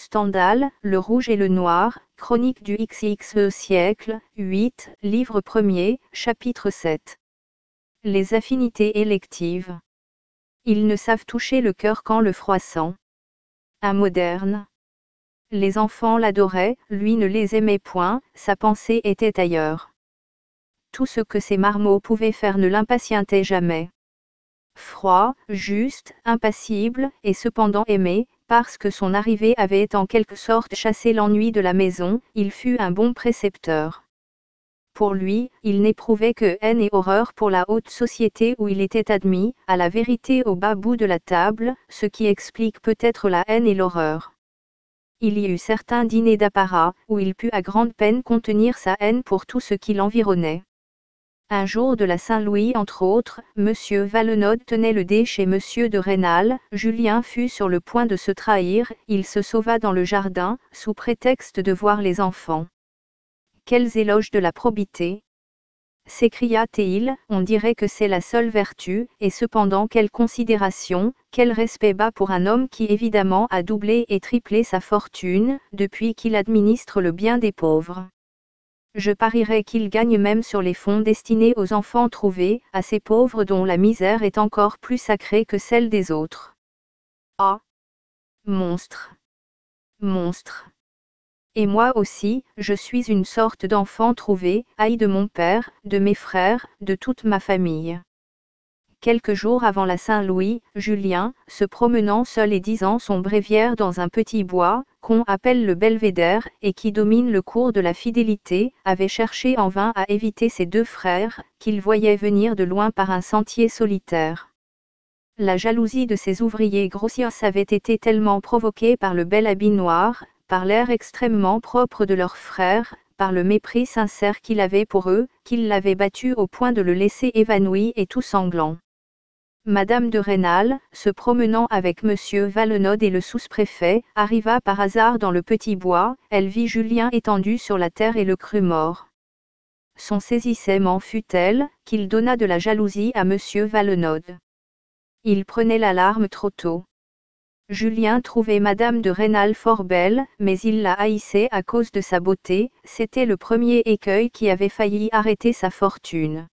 Stendhal, Le Rouge et le Noir, Chronique du XXe siècle, 8, livre 1er, chapitre 7. Les affinités électives. Ils ne savent toucher le cœur qu'en le froissant. Un moderne. Les enfants l'adoraient, lui ne les aimait point, sa pensée était ailleurs. Tout ce que ces marmots pouvaient faire ne l'impatientait jamais. Froid, juste, impassible, et cependant aimé, parce que son arrivée avait en quelque sorte chassé l'ennui de la maison, il fut un bon précepteur. Pour lui, il n'éprouvait que haine et horreur pour la haute société où il était admis, à la vérité au bas bout de la table, ce qui explique peut-être la haine et l'horreur. Il y eut certains dîners d'apparat, où il put à grande peine contenir sa haine pour tout ce qui l'environnait. Un jour de la Saint-Louis entre autres, M. Valenod tenait le dé chez M. de Rênal, Julien fut sur le point de se trahir, il se sauva dans le jardin, sous prétexte de voir les enfants. Quels éloges de la probité! S'écria-t-il, on dirait que c'est la seule vertu, et cependant quelle considération, quel respect bas pour un homme qui évidemment a doublé et triplé sa fortune, depuis qu'il administre le bien des pauvres. Je parierais qu'il gagne même sur les fonds destinés aux enfants trouvés, à ces pauvres dont la misère est encore plus sacrée que celle des autres. Ah! Monstre! Monstre! Et moi aussi, je suis une sorte d'enfant trouvé, haï de mon père, de mes frères, de toute ma famille. Quelques jours avant la Saint-Louis, Julien, se promenant seul et disant son bréviaire dans un petit bois, qu'on appelle le Belvédère, et qui domine le cours de la Fidélité, avait cherché en vain à éviter ses deux frères, qu'il voyait venir de loin par un sentier solitaire. La jalousie de ces ouvriers grossiers avait été tellement provoquée par le bel habit noir, par l'air extrêmement propre de leur frère, par le mépris sincère qu'il avait pour eux, qu'il l'avait battu au point de le laisser évanoui et tout sanglant. Madame de Rênal, se promenant avec M. Valenod et le sous-préfet, arriva par hasard dans le petit bois, elle vit Julien étendu sur la terre et le crut mort. Son saisissement fut tel, qu'il donna de la jalousie à M. Valenod. Il prenait l'alarme trop tôt. Julien trouvait Madame de Rênal fort belle, mais il la haïssait à cause de sa beauté, c'était le premier écueil qui avait failli arrêter sa fortune.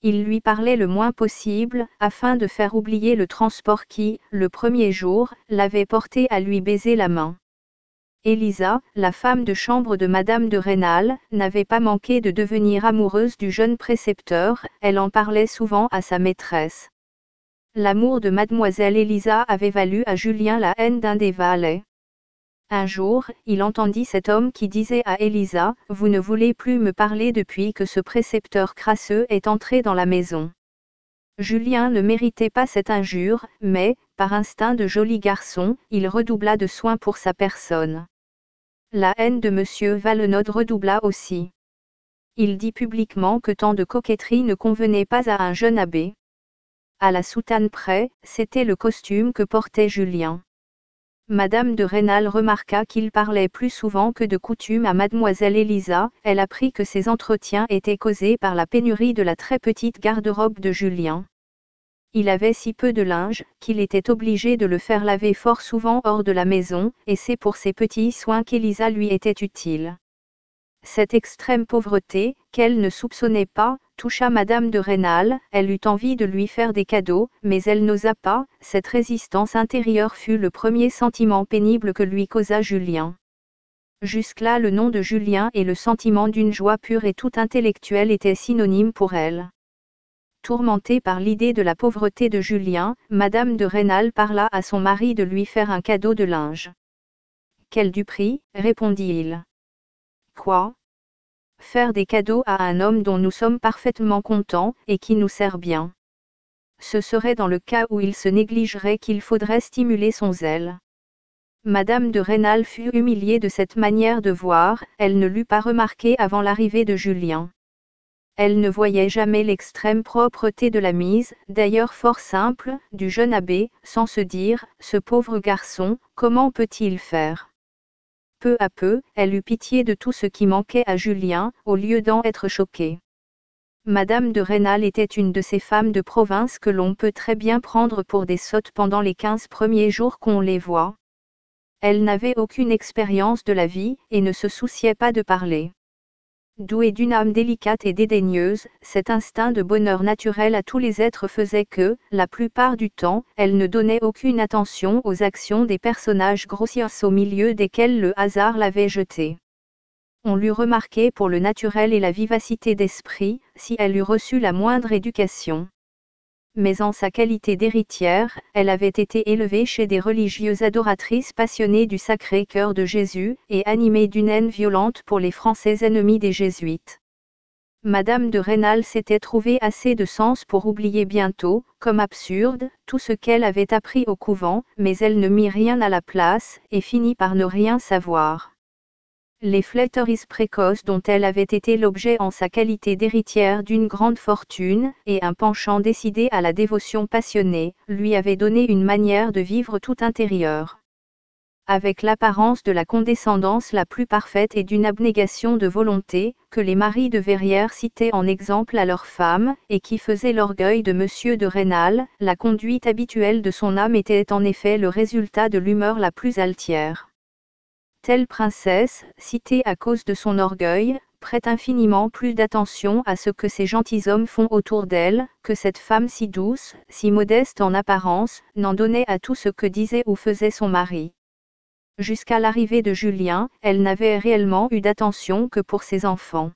Il lui parlait le moins possible, afin de faire oublier le transport qui, le premier jour, l'avait porté à lui baiser la main. Élisa, la femme de chambre de Madame de Rênal, n'avait pas manqué de devenir amoureuse du jeune précepteur, elle en parlait souvent à sa maîtresse. L'amour de mademoiselle Élisa avait valu à Julien la haine d'un des valets. Un jour, il entendit cet homme qui disait à Élisa, « Vous ne voulez plus me parler depuis que ce précepteur crasseux est entré dans la maison. » Julien ne méritait pas cette injure, mais, par instinct de joli garçon, il redoubla de soin pour sa personne. La haine de M. Valenod redoubla aussi. Il dit publiquement que tant de coquetterie ne convenait pas à un jeune abbé. À la soutane près, c'était le costume que portait Julien. Madame de Rênal remarqua qu'il parlait plus souvent que de coutume à mademoiselle Élisa, elle apprit que ces entretiens étaient causés par la pénurie de la très petite garde-robe de Julien. Il avait si peu de linge, qu'il était obligé de le faire laver fort souvent hors de la maison, et c'est pour ces petits soins qu'Élisa lui était utile. Cette extrême pauvreté, qu'elle ne soupçonnait pas, toucha Madame de Rênal, elle eut envie de lui faire des cadeaux, mais elle n'osa pas, cette résistance intérieure fut le premier sentiment pénible que lui causa Julien. Jusque-là le nom de Julien et le sentiment d'une joie pure et toute intellectuelle étaient synonymes pour elle. Tourmentée par l'idée de la pauvreté de Julien, Madame de Rênal parla à son mari de lui faire un cadeau de linge. « Quel du prix ?» répondit-il. « Quoi ? Faire des cadeaux à un homme dont nous sommes parfaitement contents, et qui nous sert bien. Ce serait dans le cas où il se négligerait qu'il faudrait stimuler son zèle. » Madame de Rênal fut humiliée de cette manière de voir, elle ne l'eut pas remarqué avant l'arrivée de Julien. Elle ne voyait jamais l'extrême propreté de la mise, d'ailleurs fort simple, du jeune abbé, sans se dire, ce pauvre garçon, comment peut-il faire ? Peu à peu, elle eut pitié de tout ce qui manquait à Julien, au lieu d'en être choquée. Madame de Rênal était une de ces femmes de province que l'on peut très bien prendre pour des sottes pendant les 15 premiers jours qu'on les voit. Elle n'avait aucune expérience de la vie, et ne se souciait pas de parler. Douée d'une âme délicate et dédaigneuse, cet instinct de bonheur naturel à tous les êtres faisait que, la plupart du temps, elle ne donnait aucune attention aux actions des personnages grossiers au milieu desquels le hasard l'avait jetée. On l'eût remarqué pour le naturel et la vivacité d'esprit, si elle eût reçu la moindre éducation. Mais en sa qualité d'héritière, elle avait été élevée chez des religieuses adoratrices passionnées du Sacré-Cœur de Jésus, et animées d'une haine violente pour les Français ennemis des Jésuites. Madame de Rênal s'était trouvée assez de sens pour oublier bientôt, comme absurde, tout ce qu'elle avait appris au couvent, mais elle ne mit rien à la place, et finit par ne rien savoir. Les flatteries précoces dont elle avait été l'objet en sa qualité d'héritière d'une grande fortune, et un penchant décidé à la dévotion passionnée, lui avaient donné une manière de vivre tout intérieure. Avec l'apparence de la condescendance la plus parfaite et d'une abnégation de volonté, que les maris de Verrières citaient en exemple à leurs femmes, et qui faisait l'orgueil de Monsieur de Rênal, la conduite habituelle de son âme était en effet le résultat de l'humeur la plus altière. Telle princesse, citée à cause de son orgueil, prête infiniment plus d'attention à ce que ces gentilshommes font autour d'elle, que cette femme si douce, si modeste en apparence, n'en donnait à tout ce que disait ou faisait son mari. Jusqu'à l'arrivée de Julien, elle n'avait réellement eu d'attention que pour ses enfants.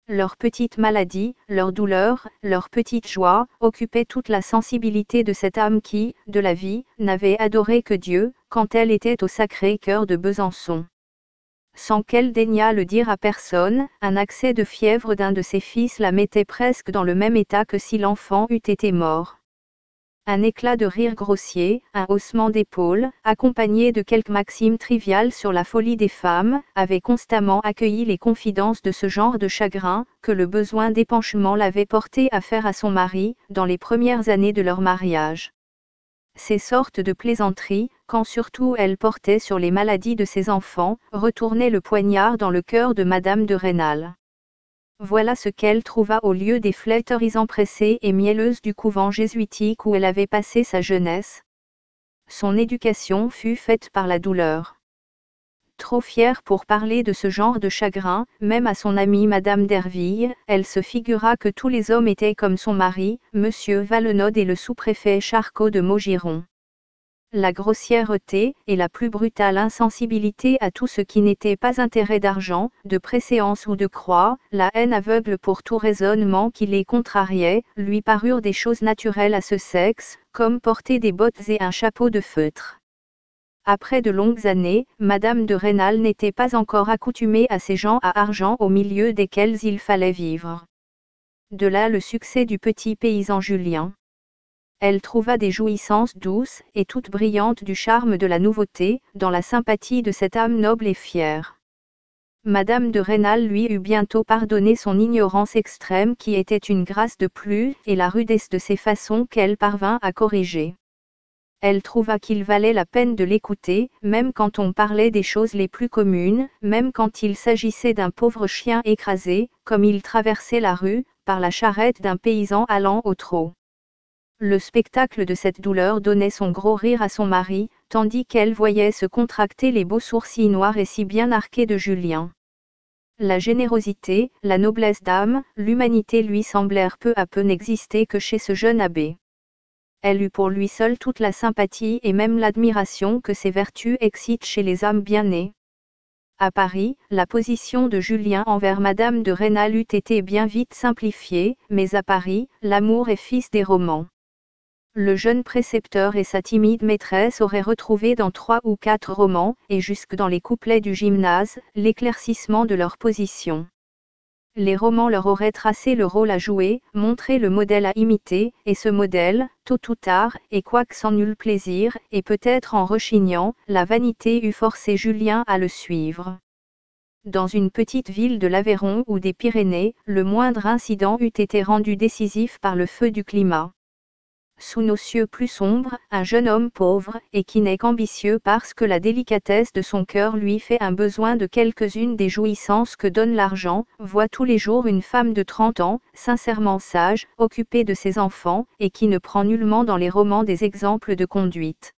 Leurs petites maladies, leurs douleurs, leurs petites joies, occupaient toute la sensibilité de cette âme qui, de la vie, n'avait adoré que Dieu, quand elle était au Sacré-Cœur de Besançon. Sans qu'elle daignât le dire à personne, un accès de fièvre d'un de ses fils la mettait presque dans le même état que si l'enfant eût été mort. Un éclat de rire grossier, un haussement d'épaules, accompagné de quelques maximes triviales sur la folie des femmes, avaient constamment accueilli les confidences de ce genre de chagrin, que le besoin d'épanchement l'avait porté à faire à son mari, dans les premières années de leur mariage. Ces sortes de plaisanteries, quand surtout elle portait sur les maladies de ses enfants, retournaient le poignard dans le cœur de Madame de Rênal. Voilà ce qu'elle trouva au lieu des flatteries empressées et mielleuses du couvent jésuitique où elle avait passé sa jeunesse. Son éducation fut faite par la douleur. Trop fière pour parler de ce genre de chagrin, même à son amie Madame d'Herville, elle se figura que tous les hommes étaient comme son mari, Monsieur Valenod et le sous-préfet Charcot de Maugiron. La grossièreté, et la plus brutale insensibilité à tout ce qui n'était pas intérêt d'argent, de préséance ou de croix, la haine aveugle pour tout raisonnement qui les contrariait, lui parurent des choses naturelles à ce sexe, comme porter des bottes et un chapeau de feutre. Après de longues années, Madame de Rênal n'était pas encore accoutumée à ces gens à argent au milieu desquels il fallait vivre. De là le succès du petit paysan Julien. Elle trouva des jouissances douces et toutes brillantes du charme de la nouveauté, dans la sympathie de cette âme noble et fière. Madame de Rênal lui eut bientôt pardonné son ignorance extrême qui était une grâce de plus, et la rudesse de ses façons qu'elle parvint à corriger. Elle trouva qu'il valait la peine de l'écouter, même quand on parlait des choses les plus communes, même quand il s'agissait d'un pauvre chien écrasé, comme il traversait la rue, par la charrette d'un paysan allant au trot. Le spectacle de cette douleur donnait son gros rire à son mari, tandis qu'elle voyait se contracter les beaux sourcils noirs et si bien arqués de Julien. La générosité, la noblesse d'âme, l'humanité lui semblèrent peu à peu n'exister que chez ce jeune abbé. Elle eut pour lui seul toute la sympathie et même l'admiration que ces vertus excitent chez les âmes bien nées. À Paris, la position de Julien envers Madame de Rênal eût été bien vite simplifiée, mais à Paris, l'amour est fils des romans. Le jeune précepteur et sa timide maîtresse auraient retrouvé dans 3 ou 4 romans, et jusque dans les couplets du gymnase, l'éclaircissement de leur position. Les romans leur auraient tracé le rôle à jouer, montré le modèle à imiter, et ce modèle, tôt ou tard, et quoique sans nul plaisir, et peut-être en rechignant, la vanité eût forcé Julien à le suivre. Dans une petite ville de l'Aveyron ou des Pyrénées, le moindre incident eût été rendu décisif par le feu du climat. Sous nos cieux plus sombres, un jeune homme pauvre, et qui n'est qu'ambitieux parce que la délicatesse de son cœur lui fait un besoin de quelques-unes des jouissances que donne l'argent, voit tous les jours une femme de 30 ans, sincèrement sage, occupée de ses enfants, et qui ne prend nullement dans les romans des exemples de conduite.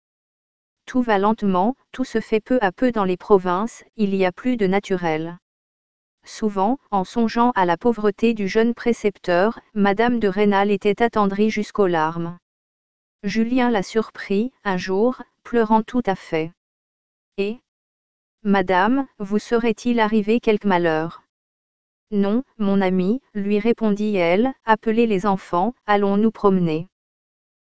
Tout va lentement, tout se fait peu à peu dans les provinces, il y a plus de naturel. Souvent, en songeant à la pauvreté du jeune précepteur, Madame de Rênal était attendrie jusqu'aux larmes. Julien la surprit, un jour, pleurant tout à fait. Et Madame, vous serait-il arrivé quelque malheur? Non, mon ami, lui répondit-elle, appelez les enfants, allons nous promener.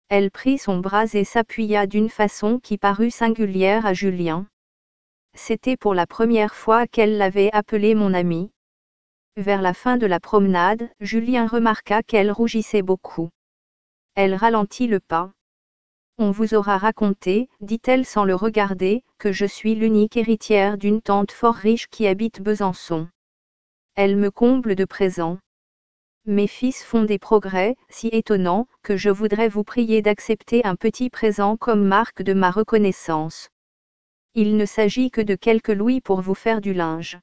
Elle prit son bras et s'appuya d'une façon qui parut singulière à Julien. C'était pour la première fois qu'elle l'avait appelé mon ami. Vers la fin de la promenade, Julien remarqua qu'elle rougissait beaucoup. Elle ralentit le pas. On vous aura raconté, dit-elle sans le regarder, que je suis l'unique héritière d'une tante fort riche qui habite Besançon. Elle me comble de présents. Mes fils font des progrès, si étonnants, que je voudrais vous prier d'accepter un petit présent comme marque de ma reconnaissance. Il ne s'agit que de quelques louis pour vous faire du linge.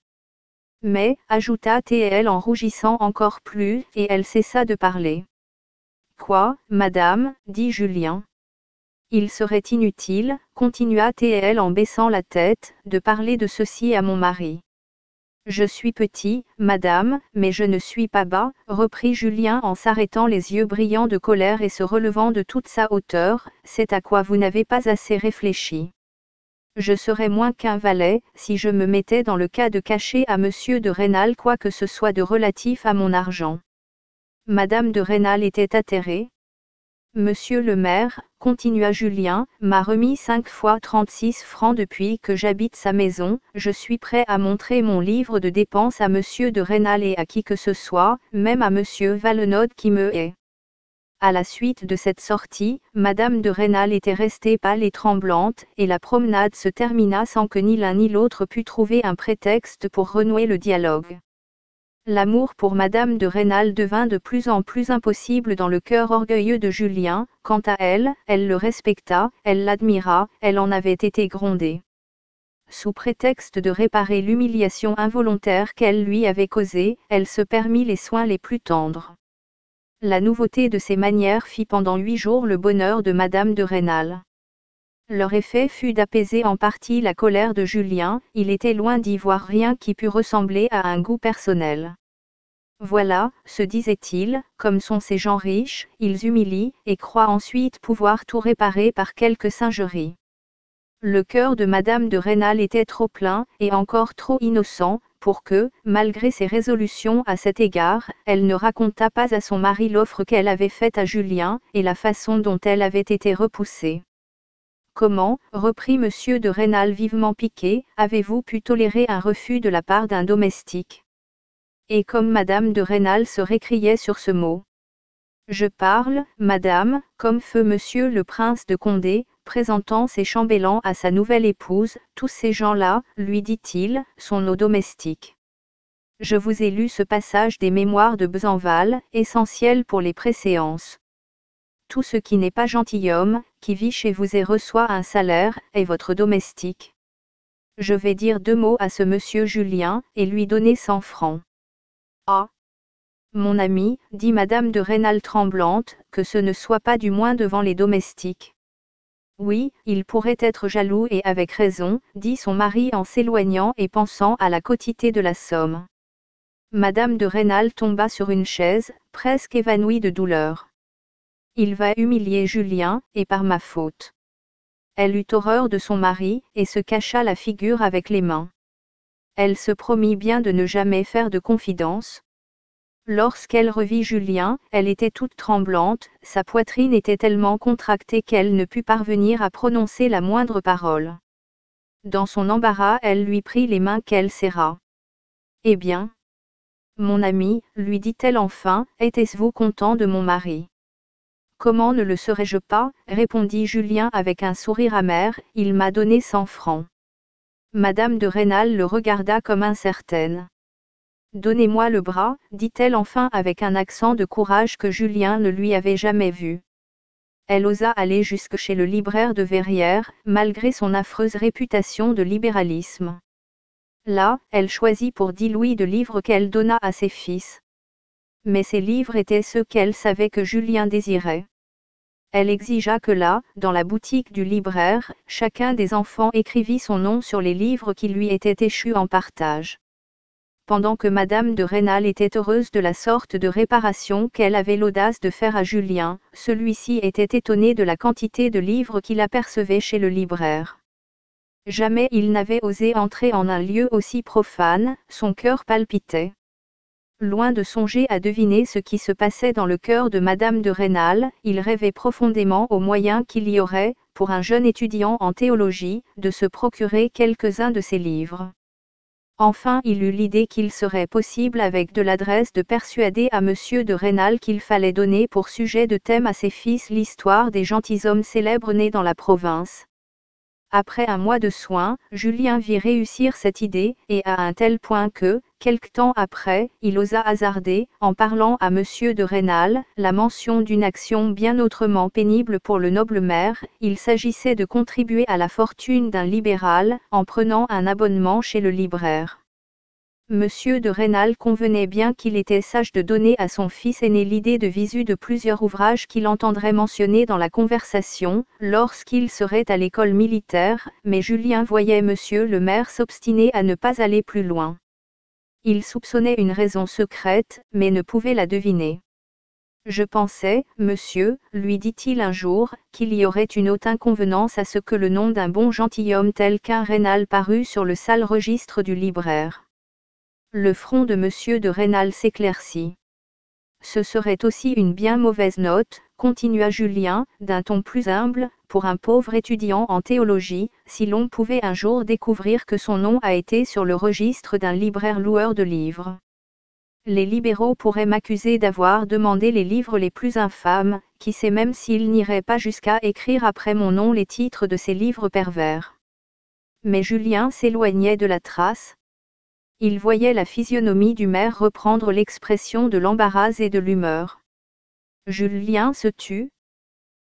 Mais, ajouta-t-elle en rougissant encore plus, et elle cessa de parler. Quoi, madame, dit Julien. Il serait inutile, continua-t-elle en baissant la tête, de parler de ceci à mon mari. Je suis petit, madame, mais je ne suis pas bas, reprit Julien en s'arrêtant les yeux brillants de colère et se relevant de toute sa hauteur, c'est à quoi vous n'avez pas assez réfléchi. Je serais moins qu'un valet, si je me mettais dans le cas de cacher à monsieur de Rênal quoi que ce soit de relatif à mon argent. Madame de Rênal était atterrée. Monsieur le maire, continua Julien, m'a remis 5 fois 36 francs depuis que j'habite sa maison, je suis prêt à montrer mon livre de dépenses à monsieur de Rênal et à qui que ce soit, même à monsieur Valenod qui me hait. À la suite de cette sortie, Madame de Rênal était restée pâle et tremblante, et la promenade se termina sans que ni l'un ni l'autre pût trouver un prétexte pour renouer le dialogue. L'amour pour Madame de Rênal devint de plus en plus impossible dans le cœur orgueilleux de Julien. Quant à elle, elle le respecta, elle l'admira, elle en avait été grondée. Sous prétexte de réparer l'humiliation involontaire qu'elle lui avait causée, elle se permit les soins les plus tendres. La nouveauté de ses manières fit pendant 8 jours le bonheur de Madame de Rênal. Leur effet fut d'apaiser en partie la colère de Julien, il était loin d'y voir rien qui pût ressembler à un goût personnel. Voilà, se disait-il, comme sont ces gens riches, ils humilient, et croient ensuite pouvoir tout réparer par quelque singerie. Le cœur de Madame de Rênal était trop plein, et encore trop innocent, pour que, malgré ses résolutions à cet égard, elle ne racontât pas à son mari l'offre qu'elle avait faite à Julien, et la façon dont elle avait été repoussée. Comment, reprit monsieur de Rênal vivement piqué, avez-vous pu tolérer un refus de la part d'un domestique? Et comme Madame de Rênal se récriait sur ce mot. Je parle, madame, comme feu monsieur le prince de Condé, présentant ses chambellans à sa nouvelle épouse, tous ces gens-là, lui dit-il, sont nos domestiques. Je vous ai lu ce passage des Mémoires de Besenval, essentiel pour les préséances. Tout ce qui n'est pas gentilhomme, qui vit chez vous et reçoit un salaire, est votre domestique. Je vais dire 2 mots à ce monsieur Julien, et lui donner 100 francs. Ah! Mon ami, dit Madame de Rênal tremblante, que ce ne soit pas du moins devant les domestiques. Oui, il pourrait être jaloux et avec raison, dit son mari en s'éloignant et pensant à la quotité de la somme. Madame de Rênal tomba sur une chaise, presque évanouie de douleur. Il va humilier Julien, et par ma faute. Elle eut horreur de son mari, et se cacha la figure avec les mains. Elle se promit bien de ne jamais faire de confidence. Lorsqu'elle revit Julien, elle était toute tremblante, sa poitrine était tellement contractée qu'elle ne put parvenir à prononcer la moindre parole. Dans son embarras, elle lui prit les mains qu'elle serra. Eh bien, mon ami, lui dit-elle enfin, était-vous content de mon mari? Comment ne le serais-je pas, répondit Julien avec un sourire amer, il m'a donné 100 francs. Madame de Rênal le regarda comme incertaine. Donnez-moi le bras, dit-elle enfin avec un accent de courage que Julien ne lui avait jamais vu. Elle osa aller jusque chez le libraire de Verrières, malgré son affreuse réputation de libéralisme. Là, elle choisit pour 10 louis de livres qu'elle donna à ses fils. Mais ces livres étaient ceux qu'elle savait que Julien désirait. Elle exigea que là, dans la boutique du libraire, chacun des enfants écrivît son nom sur les livres qui lui étaient échus en partage. Pendant que Madame de Rênal était heureuse de la sorte de réparation qu'elle avait l'audace de faire à Julien, celui-ci était étonné de la quantité de livres qu'il apercevait chez le libraire. Jamais il n'avait osé entrer en un lieu aussi profane, son cœur palpitait. Loin de songer à deviner ce qui se passait dans le cœur de Madame de Rênal, il rêvait profondément aux moyens qu'il y aurait, pour un jeune étudiant en théologie, de se procurer quelques-uns de ses livres. Enfin il eut l'idée qu'il serait possible avec de l'adresse de persuader à Monsieur de Rênal qu'il fallait donner pour sujet de thème à ses fils l'histoire des gentilshommes célèbres nés dans la province. Après un mois de soins, Julien vit réussir cette idée, et à un tel point que, quelque temps après, il osa hasarder, en parlant à Monsieur de Rênal, la mention d'une action bien autrement pénible pour le noble maire. Il s'agissait de contribuer à la fortune d'un libéral, en prenant un abonnement chez le libraire. Monsieur de Rênal convenait bien qu'il était sage de donner à son fils aîné l'idée de visu de plusieurs ouvrages qu'il entendrait mentionner dans la conversation, lorsqu'il serait à l'école militaire, mais Julien voyait monsieur le maire s'obstiner à ne pas aller plus loin. Il soupçonnait une raison secrète, mais ne pouvait la deviner. Je pensais, monsieur, lui dit-il un jour, qu'il y aurait une haute inconvenance à ce que le nom d'un bon gentilhomme tel qu'un Rênal parût sur le sale registre du libraire. Le front de Monsieur de Rênal s'éclaircit. Ce serait aussi une bien mauvaise note, continua Julien, d'un ton plus humble, pour un pauvre étudiant en théologie, si l'on pouvait un jour découvrir que son nom a été sur le registre d'un libraire loueur de livres. Les libéraux pourraient m'accuser d'avoir demandé les livres les plus infâmes, qui sait même s'ils n'iraient pas jusqu'à écrire après mon nom les titres de ces livres pervers. Mais Julien s'éloignait de la trace. Il voyait la physionomie du maire reprendre l'expression de l'embarras et de l'humeur. Julien se tut.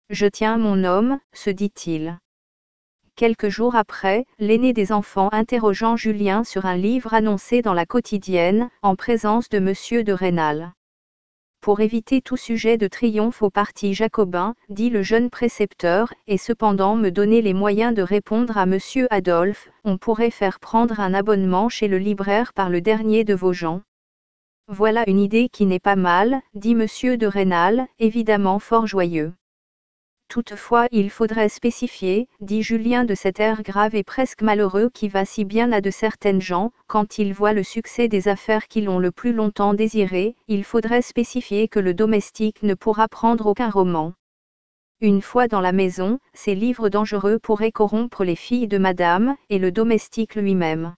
Je tiens mon homme, se dit-il. Quelques jours après, l'aîné des enfants interrogeant Julien sur un livre annoncé dans la quotidienne, en présence de Monsieur de Rênal. Pour éviter tout sujet de triomphe au parti jacobin, dit le jeune précepteur, et cependant me donner les moyens de répondre à Monsieur Adolphe, on pourrait faire prendre un abonnement chez le libraire par le dernier de vos gens. Voilà une idée qui n'est pas mal, dit Monsieur de Rênal, évidemment fort joyeux. Toutefois il faudrait spécifier, dit Julien de cet air grave et presque malheureux qui va si bien à de certaines gens, quand ils voient le succès des affaires qu'ils ont le plus longtemps désiré, il faudrait spécifier que le domestique ne pourra prendre aucun roman. Une fois dans la maison, ces livres dangereux pourraient corrompre les filles de madame, et le domestique lui-même.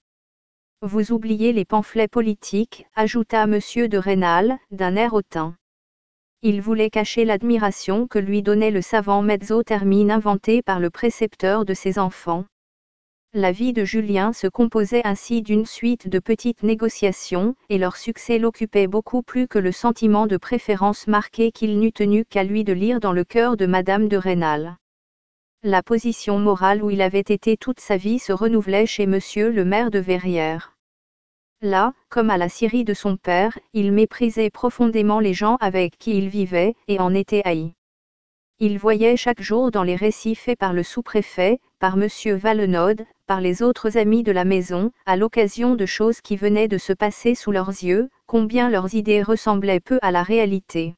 Vous oubliez les pamphlets politiques, ajouta Monsieur de Rênal, d'un air hautain. Il voulait cacher l'admiration que lui donnait le savant mezzo-termine inventé par le précepteur de ses enfants. La vie de Julien se composait ainsi d'une suite de petites négociations, et leur succès l'occupait beaucoup plus que le sentiment de préférence marqué qu'il n'eût tenu qu'à lui de lire dans le cœur de Madame de Rênal. La position morale où il avait été toute sa vie se renouvelait chez Monsieur le maire de Verrières. Là, comme à la scierie de son père, il méprisait profondément les gens avec qui il vivait, et en était haï. Il voyait chaque jour dans les récits faits par le sous-préfet, par Monsieur Valenod, par les autres amis de la maison, à l'occasion de choses qui venaient de se passer sous leurs yeux, combien leurs idées ressemblaient peu à la réalité.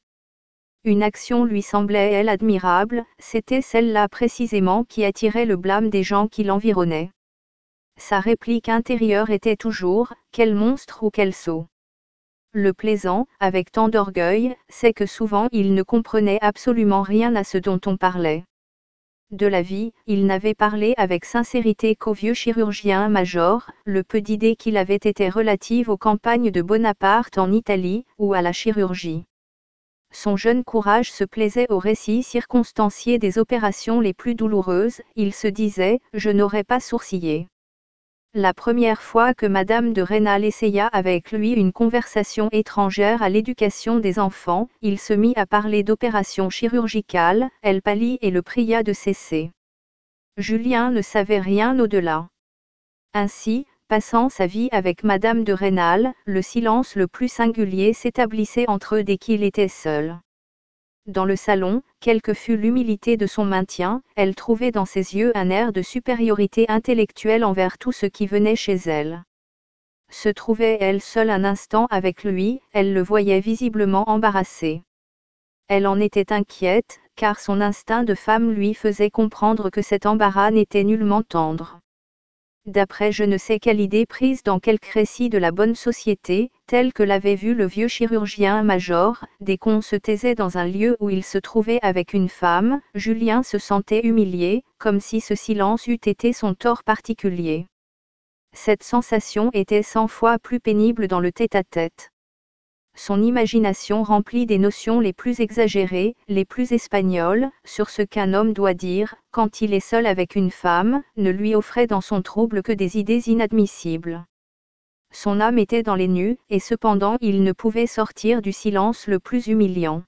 Une action lui semblait, elle, admirable, c'était celle-là précisément qui attirait le blâme des gens qui l'environnaient. Sa réplique intérieure était toujours « quel monstre ou quel sot ». Le plaisant, avec tant d'orgueil, c'est que souvent il ne comprenait absolument rien à ce dont on parlait. De la vie, il n'avait parlé avec sincérité qu'au vieux chirurgien-major, le peu d'idées qu'il avait été relatives aux campagnes de Bonaparte en Italie, ou à la chirurgie. Son jeune courage se plaisait au récit circonstancié des opérations les plus douloureuses, il se disait « je n'aurais pas sourcillé ». La première fois que Madame de Rênal essaya avec lui une conversation étrangère à l'éducation des enfants, il se mit à parler d'opérations chirurgicales, elle pâlit et le pria de cesser. Julien ne savait rien au-delà. Ainsi, passant sa vie avec Madame de Rênal, le silence le plus singulier s'établissait entre eux dès qu'il était seul. Dans le salon, quelle que fût l'humilité de son maintien, elle trouvait dans ses yeux un air de supériorité intellectuelle envers tout ce qui venait chez elle. Se trouvait elle seule un instant avec lui, elle le voyait visiblement embarrassé. Elle en était inquiète, car son instinct de femme lui faisait comprendre que cet embarras n'était nullement tendre. D'après je ne sais quelle idée prise dans quelque récit de la bonne société, tel que l'avait vu le vieux chirurgien-major, dès qu'on se taisait dans un lieu où il se trouvait avec une femme, Julien se sentait humilié, comme si ce silence eût été son tort particulier. Cette sensation était 100 fois plus pénible dans le tête-à-tête. Son imagination remplie des notions les plus exagérées, les plus espagnoles, sur ce qu'un homme doit dire, quand il est seul avec une femme, ne lui offrait dans son trouble que des idées inadmissibles. Son âme était dans les nues, et cependant il ne pouvait sortir du silence le plus humiliant.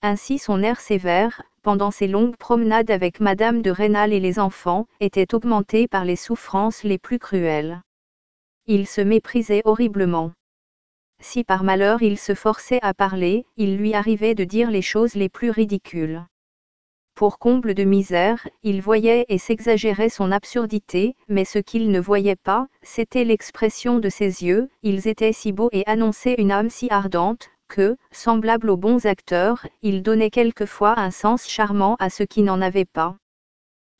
Ainsi son air sévère, pendant ses longues promenades avec Madame de Rênal et les enfants, était augmenté par les souffrances les plus cruelles. Il se méprisait horriblement. Si par malheur il se forçait à parler, il lui arrivait de dire les choses les plus ridicules. Pour comble de misère, il voyait et s'exagérait son absurdité, mais ce qu'il ne voyait pas, c'était l'expression de ses yeux, ils étaient si beaux et annonçaient une âme si ardente, que, semblable aux bons acteurs, il donnait quelquefois un sens charmant à ce qui n'en avait pas.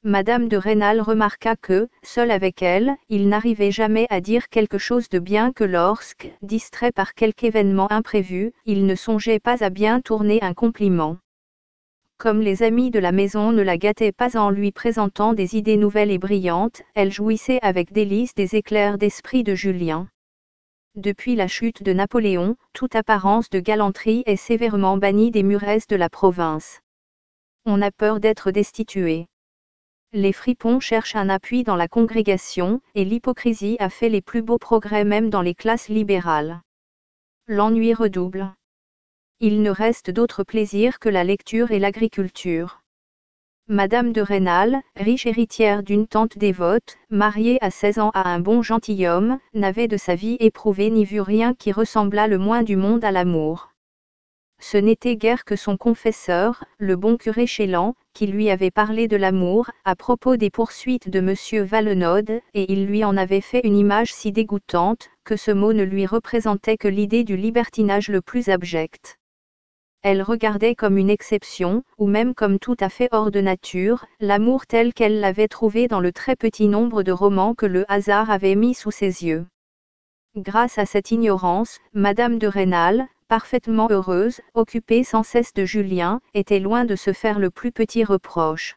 Madame de Rênal remarqua que, seul avec elle, il n'arrivait jamais à dire quelque chose de bien que lorsque, distrait par quelque événement imprévu, il ne songeait pas à bien tourner un compliment. Comme les amis de la maison ne la gâtaient pas en lui présentant des idées nouvelles et brillantes, elle jouissait avec délice des éclairs d'esprit de Julien. Depuis la chute de Napoléon, toute apparence de galanterie est sévèrement bannie des muresses de la province. On a peur d'être destitué. Les fripons cherchent un appui dans la congrégation, et l'hypocrisie a fait les plus beaux progrès même dans les classes libérales. L'ennui redouble. Il ne reste d'autre plaisir que la lecture et l'agriculture. Madame de Rênal, riche héritière d'une tante dévote, mariée à 16 ans à un bon gentilhomme, n'avait de sa vie éprouvée ni vu rien qui ressemblât le moins du monde à l'amour. Ce n'était guère que son confesseur, le bon curé Chélan, qui lui avait parlé de l'amour, à propos des poursuites de M. Valenod, et il lui en avait fait une image si dégoûtante, que ce mot ne lui représentait que l'idée du libertinage le plus abject. Elle regardait comme une exception, ou même comme tout à fait hors de nature, l'amour tel qu'elle l'avait trouvé dans le très petit nombre de romans que le hasard avait mis sous ses yeux. Grâce à cette ignorance, Madame de Rênal, parfaitement heureuse, occupée sans cesse de Julien, était loin de se faire le plus petit reproche.